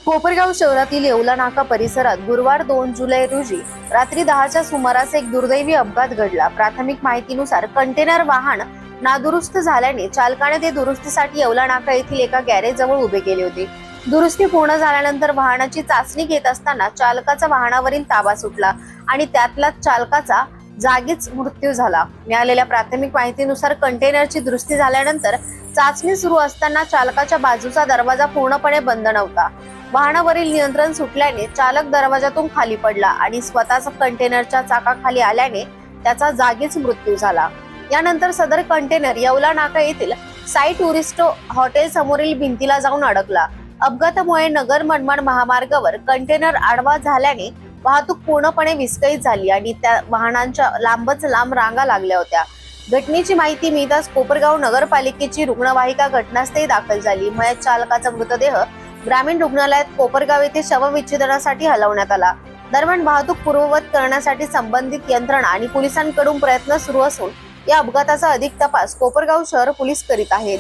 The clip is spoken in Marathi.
कोपरगाव शहरातील येवला नाका परिसरात गुरुवार 2 जुलै रोजी रात्री 10च्या सुमारास एक दुर्दैवी अपघात घडला। प्राथमिक माहितीनुसार कंटेनर वाहन नादुरुस्त झाल्याने चालकाने ते दुरुस्तीसाठी येवला नाका येथील एका गॅरेज जवळ उभे केले होते। दुरुस्ती पूर्ण झाल्यानंतर वाहनाची चाचणी घेत असताना चालकाचा वाहनावरील ताबा सुटला आणि त्यातला चालकाचा जागीच मृत्यू झाला। मिळालेल्या प्राथमिक माहितीनुसार कंटेनरची दुरुस्ती झाल्यानंतर चाचणी सुरू असताना चालकाच्या बाजूचा दरवाजा पूर्णपणे बंद नव्हता। वाहनावरील नियंत्रण सुटल्याने चालक दरवाजातून खाली पडला आणि स्वतःचा कंटेनरच्या चाकाखाली आल्याने त्याचा जागीच मृत्यू झाला। यानंतर सदर कंटेनर येवला नाका येथील साई टुरिस्ट हॉटेल समोरील भिंतीला जाऊन अडकला। अपघातामुळे नगर मनमाड महामार्गावर कंटेनर आडवा झाल्याने वाहतूक पूर्णपणे विस्कळीत झाली आणि त्या वाहनांच्या लांबच लांब रांगा लागल्या होत्या। घटनेची माहिती मिळताच कोपरगाव नगरपालिकेची रुग्णवाहिका घटनास्थळी दाखल झाली। मयत चालकाचा मृतदेह ग्रामीण रुग्णालयात कोपरगाव येथे शवविच्छेदनासाठी हलवण्यात आला। दरम्यान वाहतूक पूर्ववत करण्यासाठी संबंधित यंत्रणा आणि पोलिसांकडून प्रयत्न सुरू असून या अपघाताचा अधिक तपास कोपरगाव शहर पोलीस करीत आहेत।